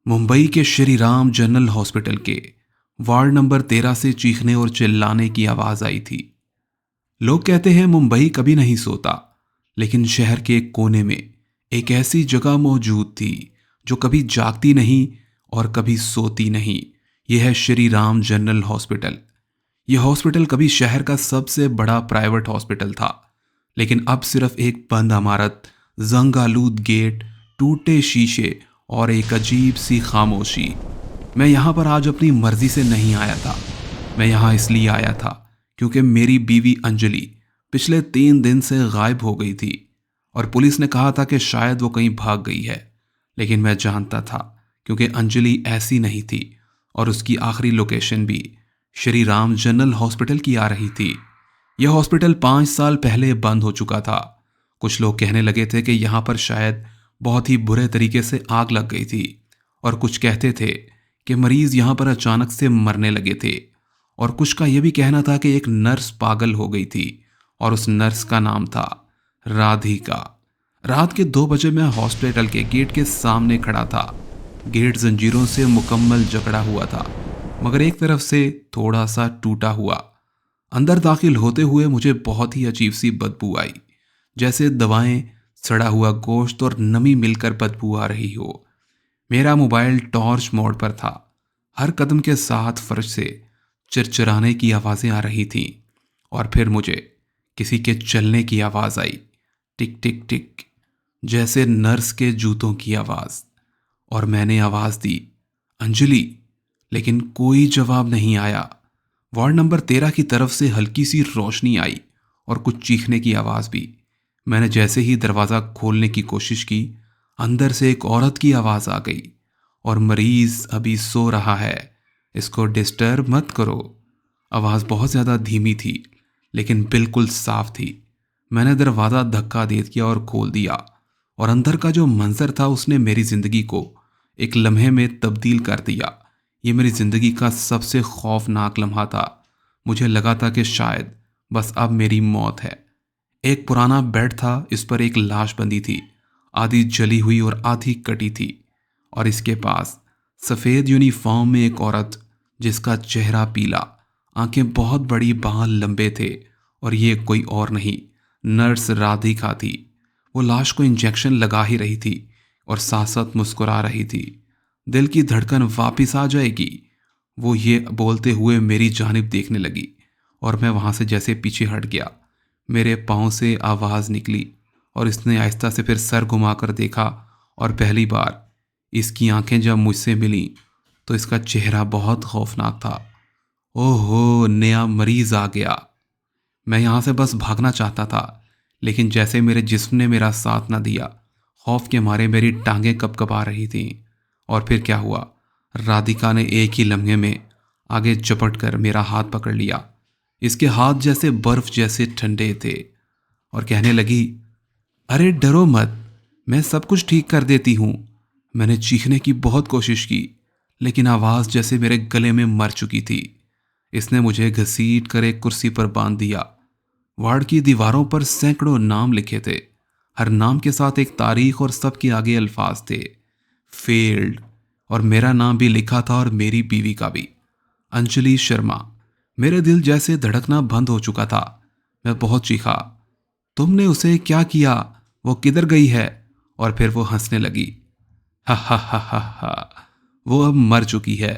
मुंबई के Shri Ram general hospital के ward number 13 से चीखने और चिल्लाने की आवाज आई थी। लोग कहते हैं मुंबई कभी नहीं सोता, लेकिन शहर के एक कोने में एक ऐसी जगह मौजूद थी जो कभी जागती नहीं और कभी सोती नहीं। यह है श्री राम जनरल हॉस्पिटल। यह हॉस्पिटल कभी शहर का सबसे बड़ा प्राइवेट हॉस्पिटल था, लेकिन अब सिर्फ एक बंद इमारत, जंग आलूद गेट, टूटे शीशे और एक अजीब सी खामोशी। मैं यहाँ पर आज अपनी मर्जी से नहीं आया था। मैं यहाँ इसलिए आया था क्योंकि मेरी बीवी अंजलि पिछले 3 दिन से गायब हो गई थी और पुलिस ने कहा था कि शायद वो कहीं भाग गई है। लेकिन मैं जानता था क्योंकि अंजलि ऐसी नहीं थी और उसकी आखिरी लोकेशन भी श्री राम जनरल हॉस्पिटल की आ रही थी। यह हॉस्पिटल 5 साल पहले बंद हो चुका था। कुछ लोग कहने लगे थे कि यहाँ पर शायद बहुत ही बुरे तरीके से आग लग गई थी, और कुछ कहते थे कि मरीज यहाँ पर अचानक से मरने लगे थे, और कुछ का यह भी कहना था कि एक नर्स पागल हो गई थी और उस नर्स का नाम था राधिका। रात के 2 बजे मैं हॉस्पिटल के गेट के सामने खड़ा था। गेट जंजीरों से मुकम्मल जकड़ा हुआ था, मगर एक तरफ से थोड़ा सा टूटा हुआ। अंदर दाखिल होते हुए मुझे बहुत ही अजीब सी बदबू आई, जैसे दवाएं, सड़ा हुआ गोश्त और नमी मिलकर बदबू आ रही हो। मेरा मोबाइल टॉर्च मोड पर था। हर कदम के साथ फर्श से चिरचिराने की आवाजें आ रही थीं, और फिर मुझे किसी के चलने की आवाज आई, टिक टिक टिक, जैसे नर्स के जूतों की आवाज। और मैंने आवाज दी, अंजलि, लेकिन कोई जवाब नहीं आया। वार्ड नंबर 13 की तरफ से हल्की सी रोशनी आई और कुछ चीखने की आवाज भी। मैंने जैसे ही दरवाजा खोलने की कोशिश की, अंदर से एक औरत की आवाज आ गई, और मरीज अभी सो रहा है, इसको डिस्टर्ब मत करो। आवाज बहुत ज्यादा धीमी थी, लेकिन बिल्कुल साफ थी। मैंने दरवाजा धक्का दे दिया और खोल दिया, और अंदर का जो मंजर था उसने मेरी जिंदगी को एक लम्हे में तब्दील कर दिया। ये मेरी जिंदगी का सबसे खौफनाक लम्हा था। मुझे लगा था कि शायद बस अब मेरी मौत है। एक पुराना बेड था, इस पर एक लाश बंधी थी, आधी जली हुई और आधी कटी थी, और इसके पास सफ़ेद यूनिफॉर्म में एक औरत, जिसका चेहरा पीला, आंखें बहुत बड़ी, बाल लंबे थे, और ये कोई और नहीं, नर्स राधिका थी। वो लाश को इंजेक्शन लगा ही रही थी और साथ साथ मुस्कुरा रही थी। दिल की धड़कन वापस आ जाएगी, वो ये बोलते हुए मेरी जानिब देखने लगी, और मैं वहां से जैसे पीछे हट गया। मेरे पाँव से आवाज़ निकली और इसने आहिस्ता से फिर सर घुमाकर देखा, और पहली बार इसकी आंखें जब मुझसे मिली तो इसका चेहरा बहुत खौफनाक था। ओहो, नया मरीज आ गया। मैं यहाँ से बस भागना चाहता था, लेकिन जैसे मेरे जिस्म ने मेरा साथ न दिया, खौफ के मारे मेरी टांगें कँपकँपा रही थीं। और फिर क्या हुआ, राधिका ने एक ही लम्हे में आगे झपट कर मेरा हाथ पकड़ लिया। इसके हाथ जैसे बर्फ जैसे ठंडे थे, और कहने लगी, अरे डरो मत, मैं सब कुछ ठीक कर देती हूँ। मैंने चीखने की बहुत कोशिश की, लेकिन आवाज़ जैसे मेरे गले में मर चुकी थी। इसने मुझे घसीट कर एक कुर्सी पर बांध दिया। वार्ड की दीवारों पर सैकड़ों नाम लिखे थे, हर नाम के साथ एक तारीख, और सबके आगे अल्फाज थे, फेल्ड। और मेरा नाम भी लिखा था, और मेरी बीवी का भी, अंजलि शर्मा। मेरे दिल जैसे धड़कना बंद हो चुका था। मैं बहुत चीखा, तुमने उसे क्या किया, वो किधर गई है? और फिर वो हंसने लगी, हा हा हा हा हा, वो अब मर चुकी है।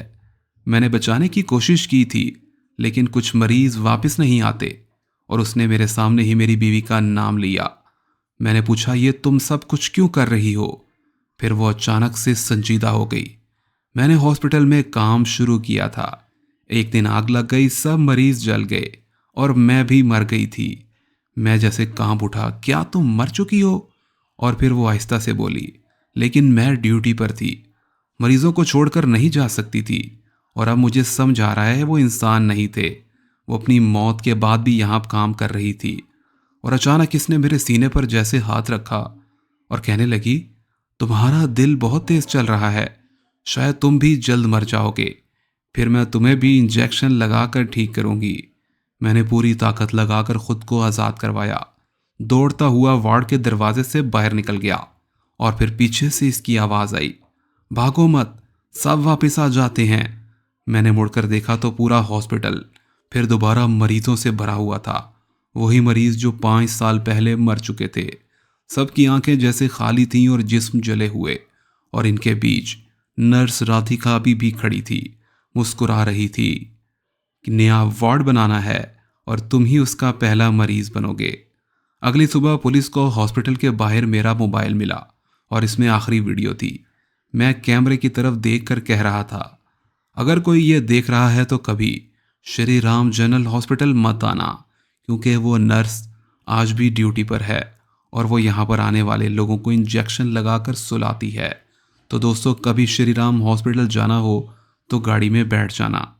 मैंने बचाने की कोशिश की थी, लेकिन कुछ मरीज वापस नहीं आते, और उसने मेरे सामने ही मेरी बीवी का नाम लिया। मैंने पूछा, ये तुम सब कुछ क्यों कर रही हो? फिर वो अचानक से संजीदा हो गई। मैंने हॉस्पिटल में काम शुरू किया था। एक दिन आग लग गई, सब मरीज जल गए, और मैं भी मर गई थी। मैं जैसे कांप उठा, क्या तुम मर चुकी हो? और फिर वो आहिस्ता से बोली, लेकिन मैं ड्यूटी पर थी, मरीजों को छोड़कर नहीं जा सकती थी। और अब मुझे समझ आ रहा है, वो इंसान नहीं थे, वो अपनी मौत के बाद भी यहाँ काम कर रही थी। और अचानक इसने मेरे सीने पर जैसे हाथ रखा और कहने लगी, तुम्हारा दिल बहुत तेज चल रहा है, शायद तुम भी जल्द मर जाओगे, फिर मैं तुम्हें भी इंजेक्शन लगाकर ठीक करूंगी। मैंने पूरी ताकत लगाकर खुद को आज़ाद करवाया, दौड़ता हुआ वार्ड के दरवाजे से बाहर निकल गया, और फिर पीछे से इसकी आवाज़ आई, भागो मत, सब वापस आ जाते हैं। मैंने मुड़कर देखा तो पूरा हॉस्पिटल फिर दोबारा मरीजों से भरा हुआ था। वही मरीज जो 5 साल पहले मर चुके थे। सबकी आंखें जैसे खाली थीं और जिस्म जले हुए। और इनके बीच नर्स राधिका अभी भी खड़ी थी, मुस्कुरा रही थी कि नया वार्ड बनाना है और तुम ही उसका पहला मरीज बनोगे। अगली सुबह पुलिस को हॉस्पिटल के बाहर मेरा मोबाइल मिला और इसमें आखिरी वीडियो थी। मैं कैमरे की तरफ देखकर कह रहा था, अगर कोई ये देख रहा है तो कभी श्री राम जनरल हॉस्पिटल मत आना, क्योंकि वो नर्स आज भी ड्यूटी पर है और वो यहाँ पर आने वाले लोगों को इंजेक्शन लगाकर सुलाती है। तो दोस्तों, कभी श्री राम हॉस्पिटल जाना हो तो गाड़ी में बैठ जाना।